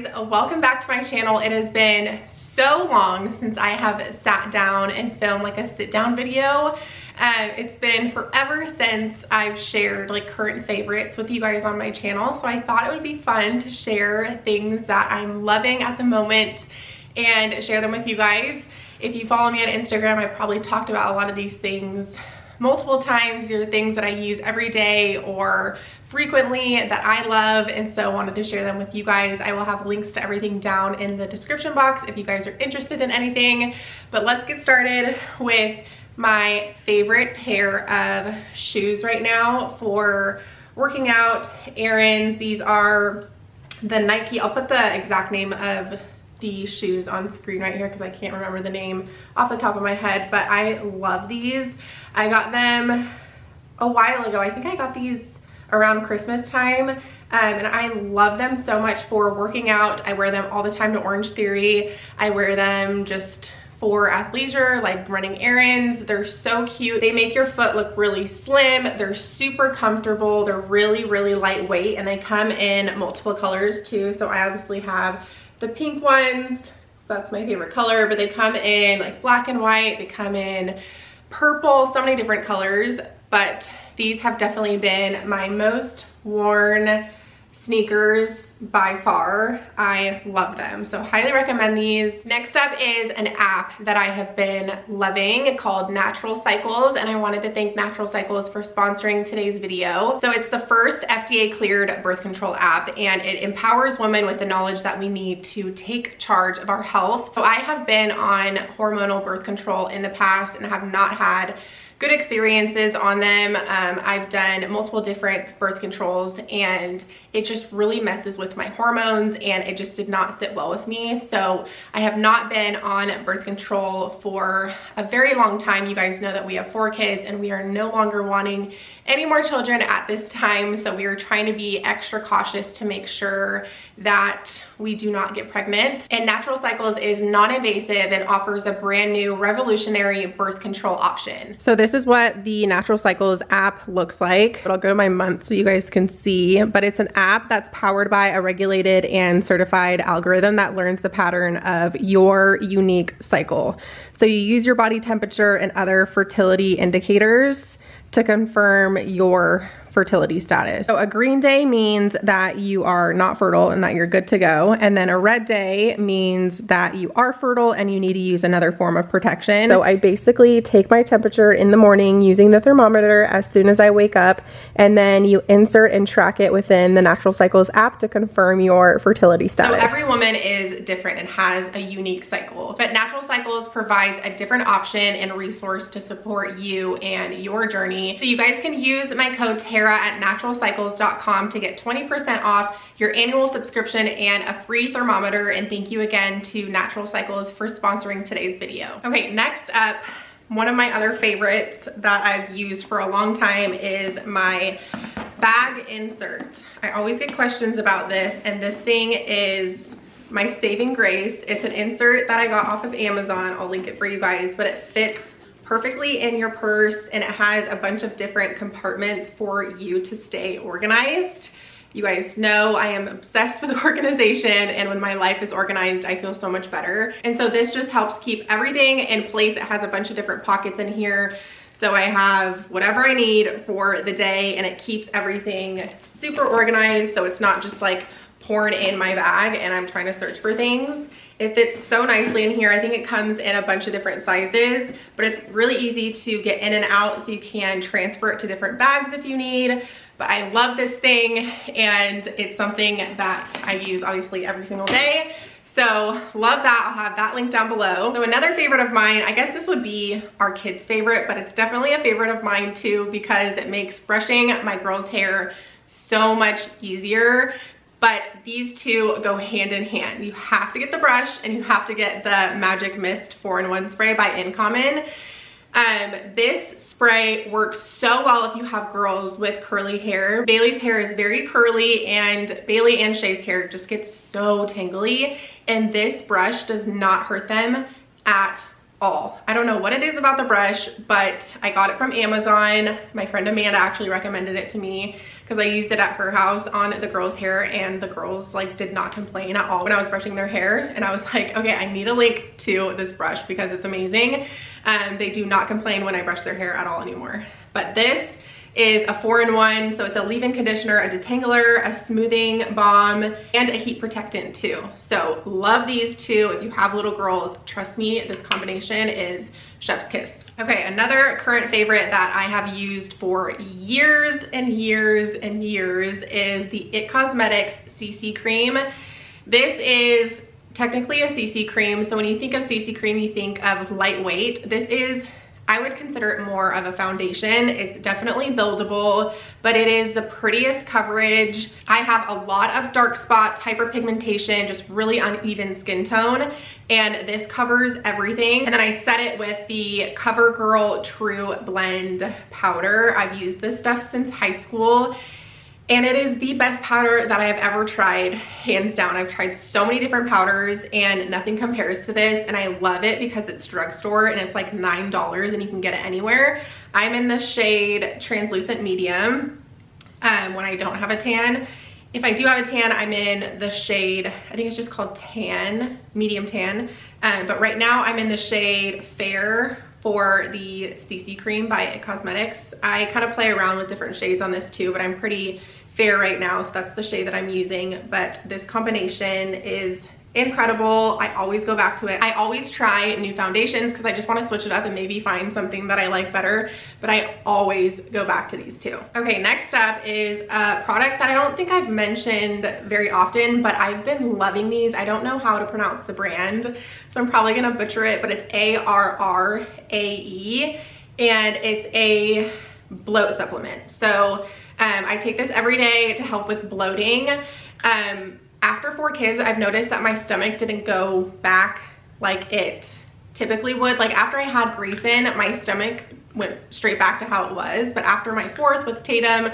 guys, welcome back to my channel. It has been so long since I have sat down and filmed like a sit down video. It's been forever since I've shared like current favorites with you guys on my channel, so I thought it would be fun to share things that I'm loving at the moment and share them with you guys. If you follow me on Instagram, I've probably talked about a lot of these things multiple times. These are things that I use every day or frequently that I love, and so wanted to share them with you guys. I will have links to everything down in the description box if you guys are interested in anything. But let's get started with my favorite pair of shoes right now for working out, errands. These are the Nike, I'll put the exact name of the shoes on screen right here because I can't remember the name off the top of my head, but I love these. I got them a while ago. I think I got these around Christmas time, and I love them so much for working out. I wear them all the time to Orange Theory. I wear them just for athleisure, like running errands. They're so cute. They make your foot look really slim. They're super comfortable. They're really, really lightweight, and they come in multiple colors too. So I obviously have the pink ones. That's my favorite color, but they come in like black and white. They come in purple, so many different colors. But these have definitely been my most worn sneakers by far. I love them, so highly recommend these. Next up is an app that I have been loving called Natural Cycles, and I wanted to thank Natural Cycles for sponsoring today's video. So it's the first FDA cleared birth control app, and it empowers women with the knowledge that we need to take charge of our health. So I have been on hormonal birth control in the past and have not had good experiences on them. I've done multiple different birth controls, and it just really messes with my hormones, and it just did not sit well with me. So I have not been on birth control for a very long time. You guys know that we have 4 kids and we are no longer wanting any more children at this time. So we are trying to be extra cautious to make sure that we do not get pregnant. And Natural Cycles is non-invasive and offers a brand new revolutionary birth control option. So this is what the Natural Cycles app looks like. But I'll go to my month so you guys can see, but it's an app that's powered by a regulated and certified algorithm that learns the pattern of your unique cycle. So you use your body temperature and other fertility indicators to confirm your fertility status. So a green day means that you are not fertile and that you're good to go. And then a red day means that you are fertile and you need to use another form of protection. So I basically take my temperature in the morning using the thermometer as soon as I wake up, and then you insert and track it within the Natural Cycles app to confirm your fertility status. So every woman is different and has a unique cycle, but Natural Cycles provides a different option and resource to support you and your journey. So you guys can use my code Tara at naturalcycles.com to get 20% off your annual subscription and a free thermometer. And thank you again to Natural Cycles for sponsoring today's video. Okay, next up, one of my other favorites that I've used for a long time is my bag insert. I always get questions about this, and this thing is my saving grace. It's an insert that I got off of Amazon. I'll link it for you guys, but it fits perfectly in your purse, and it has a bunch of different compartments for you to stay organized. You guys know I am obsessed with organization, and when my life is organized, I feel so much better. And so this just helps keep everything in place. It has a bunch of different pockets in here. So I have whatever I need for the day, and it keeps everything super organized. So it's not just like pouring in my bag and I'm trying to search for things. It fits so nicely in here. I think it comes in a bunch of different sizes, but it's really easy to get in and out, so you can transfer it to different bags if you need. But I love this thing, and it's something that I use obviously every single day. So love that. I'll have that link down below. So another favorite of mine, I guess this would be our kids' favorite, but it's definitely a favorite of mine too, because it makes brushing my girls' hair so much easier. But these two go hand in hand. You have to get the brush, and you have to get the Magic Mist 4-in-1 spray by Uncommon. This spray works so well if you have girls with curly hair. Bailey's hair is very curly, and Bailey and Shay's hair just gets so tangly, and this brush does not hurt them at all. I don't know what it is about the brush, but I got it from Amazon. My friend Amanda actually recommended it to me because I used it at her house on the girls' hair, and the girls like did not complain at all when I was brushing their hair. And I was like, okay, I need a link to this brush because it's amazing. They do not complain when I brush their hair at all anymore. But this is a 4-in-1, so it's a leave-in conditioner, a detangler, a smoothing balm, and a heat protectant too. So love these two. If you have little girls, trust me, this combination is chef's kiss. Okay, another current favorite that I have used for years and years and years is the It Cosmetics CC cream. This is technically a CC cream, so when you think of CC cream, you think of lightweight. This is, I would consider it more of a foundation. It's definitely buildable, but it is the prettiest coverage. I have a lot of dark spots, hyperpigmentation, just really uneven skin tone, and this covers everything. And then I set it with the CoverGirl True Blend powder. I've used this stuff since high school, and it is the best powder that I have ever tried, hands down. I've tried so many different powders and nothing compares to this, and I love it because it's drugstore and it's like $9 and you can get it anywhere. I'm in the shade Translucent Medium when I don't have a tan. If I do have a tan, I'm in the shade, I think it's just called Tan, Medium Tan. But right now I'm in the shade Fair for the CC cream by It Cosmetics. I kind of play around with different shades on this too, but I'm pretty fair right now, so that's the shade that I'm using. But this combination is incredible. I always go back to it. I always try new foundations because I just want to switch it up and maybe find something that I like better, but I always go back to these two. Okay, next up is a product that I don't think I've mentioned very often, but I've been loving these. I don't know how to pronounce the brand, so I'm probably gonna butcher it, but it's ARRAE, and it's a bloat supplement. So I take this every day to help with bloating. After 4 kids, I've noticed that my stomach didn't go back like it typically would. Like after I had Grayson, my stomach went straight back to how it was. But after my 4th with Tatum,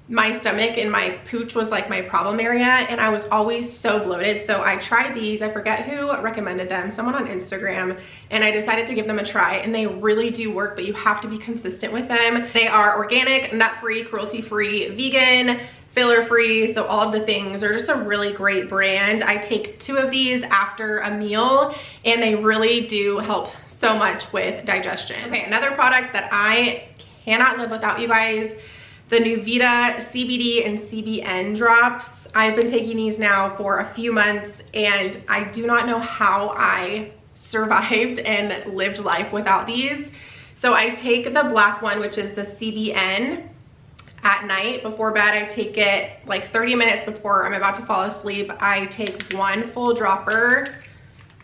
my stomach and my pooch was like my problem area, and I was always so bloated. So I tried these. I forget who recommended them, someone on Instagram, and I decided to give them a try, and they really do work, but you have to be consistent with them. They are organic, nut-free, cruelty-free, vegan, filler-free, so all of the things. Are just a really great brand. I take 2 of these after a meal, and they really do help so much with digestion. Okay, another product that I cannot live without, you guys, the Nuvita CBD and CBN drops. I've been taking these now for a few months, and I do not know how I survived and lived life without these. So I take the black one, which is the CBN, at night before bed. I take it like 30 minutes before I'm about to fall asleep. I take 1 full dropper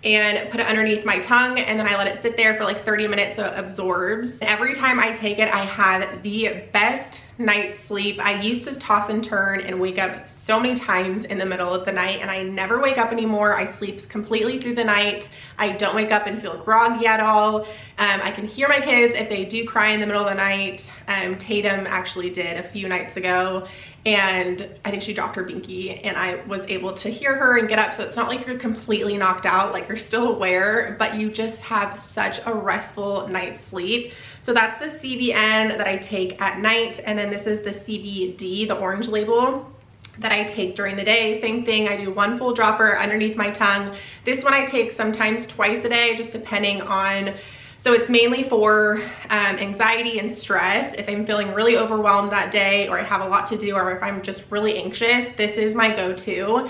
and put it underneath my tongue, and then I let it sit there for like 30 minutes so it absorbs. Every time I take it, I have the best night's sleep. I used to toss and turn and wake up so many times in the middle of the night, and I never wake up anymore. I sleep completely through the night. I don't wake up and feel groggy at all. I can hear my kids if they do cry in the middle of the night. Tatum actually did a few nights ago, and I think she dropped her binky, and I was able to hear her and get up. So it's not like you're completely knocked out, like you're still aware, but you just have such a restful night's sleep. So that's the CBN that I take at night, and then this is the CBD, the orange label, that I take during the day. Same thing, I do 1 full dropper underneath my tongue. This one I take sometimes twice a day, just depending on, so it's mainly for anxiety and stress. If I'm feeling really overwhelmed that day, or I have a lot to do, or if I'm just really anxious, this is my go-to.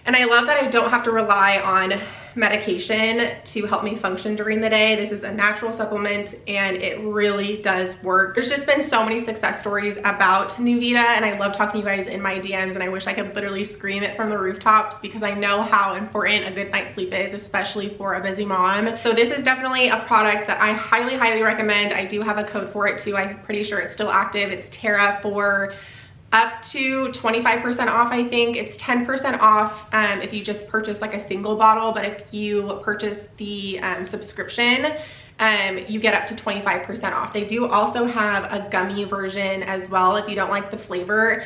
And I love that I don't have to rely on medication to help me function during the day. This is a natural supplement, and it really does work. There's just been so many success stories about Nuvita, and I love talking to you guys in my DMs, and I wish I could literally scream it from the rooftops because I know how important a good night's sleep is, especially for a busy mom. So this is definitely a product that I highly, highly recommend. I do have a code for it too. I'm pretty sure it's still active. It's Tara for up to 25% off. I think it's 10% off if you just purchase like a single bottle, but if you purchase the subscription, you get up to 25% off. They do also have a gummy version as well if you don't like the flavor.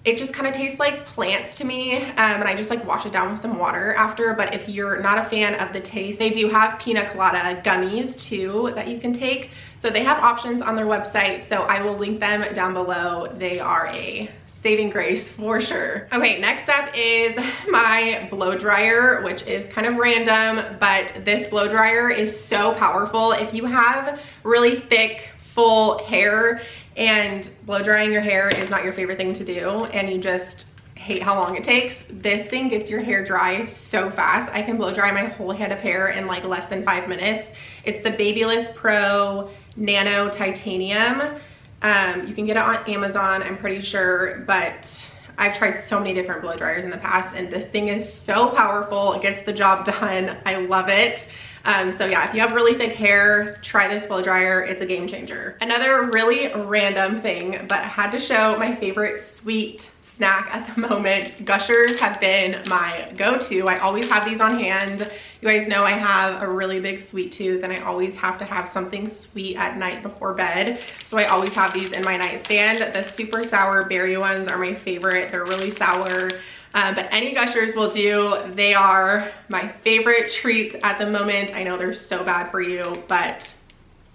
It just kind of tastes like plants to me, and I just like wash it down with some water after. But if you're not a fan of the taste, they do have pina colada gummies too that you can take. So they have options on their website, so I will link them down below. They are a saving grace for sure. Okay, next up is my blow dryer, which is kind of random, but this blow dryer is so powerful. If you have really thick, full hair and blow drying your hair is not your favorite thing to do and you just hate how long it takes, this thing gets your hair dry so fast. I can blow dry my whole head of hair in like less than 5 minutes. It's the Babyless Pro Nano Titanium. You can get it on Amazon, I'm pretty sure, but I've tried so many different blow dryers in the past and this thing is so powerful. It gets the job done. I love it. So yeah, if you have really thick hair, try this blow dryer. It's a game changer. Another really random thing, but I had to show my favorite sweet snack at the moment. Gushers have been my go-to. I always have these on hand. You guys know I have a really big sweet tooth and I always have to have something sweet at night before bed. So I always have these in my nightstand. The super sour berry ones are my favorite. They're really sour. But any Gushers will do. They are my favorite treat at the moment. I know they're so bad for you, but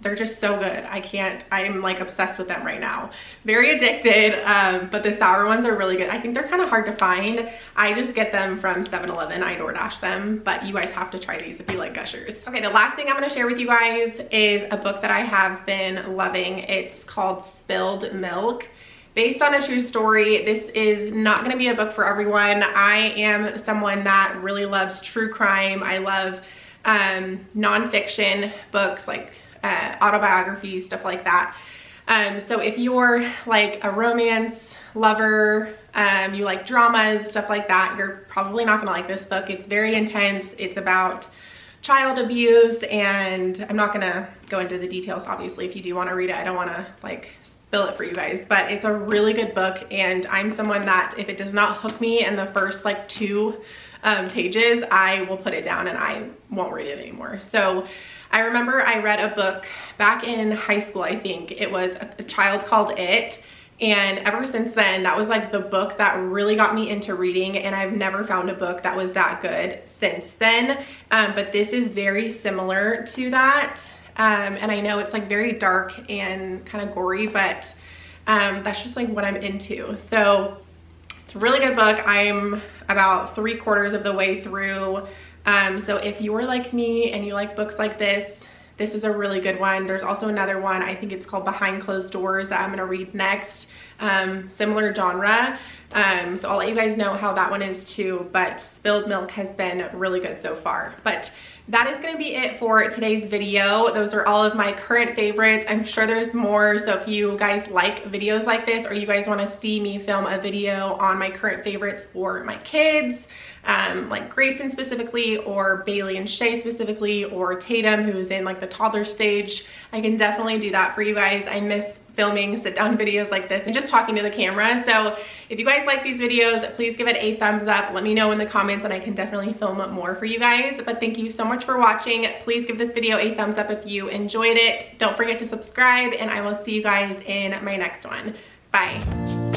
they're just so good. I'm like obsessed with them right now. Very addicted, but the sour ones are really good. I think they're kind of hard to find. I just get them from 7-Eleven. I DoorDash them, but you guys have to try these if you like Gushers. Okay, the last thing I'm gonna share with you guys is a book that I have been loving. It's called Spilled Milk. Based on a true story. This is not going to be a book for everyone. I am someone that really loves true crime. I love nonfiction books like autobiographies, stuff like that. So if you're like a romance lover, you like dramas, stuff like that, you're probably not going to like this book. It's very intense. It's about child abuse, and I'm not going to go into the details, obviously. If you do want to read it, I don't want to like spill it for you guys, but it's a really good book, and I'm someone that if it does not hook me in the first like 2 pages, I will put it down and I won't read it anymore. So I remember I read a book back in high school. I think it was A Child Called It, and ever since then that was like the book that really got me into reading, and I've never found a book that was that good since then. But this is very similar to that. And I know it's like very dark and kind of gory, but that's just like what I'm into. So it's a really good book. I'm about 3/4 of the way through. So if you're like me and you like books like this is a really good one. There's also another one, I think it's called Behind Closed Doors, that I'm gonna read next. Similar genre. So I'll let you guys know how that one is too, but Spilled Milk has been really good so far. But that is going to be it for today's video. Those are all of my current favorites. I'm sure there's more, so if you guys like videos like this, or you guys want to see me film a video on my current favorites for my kids, like Grayson specifically, or Bailey and Shay specifically, or Tatum, who's in like the toddler stage, I can definitely do that for you guys. I miss filming sit-down videos like this and just talking to the camera. So if you guys like these videos, please give it a thumbs up. Let me know in the comments and I can definitely film more for you guys. But thank you so much for watching. Please give this video a thumbs up if you enjoyed it. Don't forget to subscribe, and I will see you guys in my next one. Bye.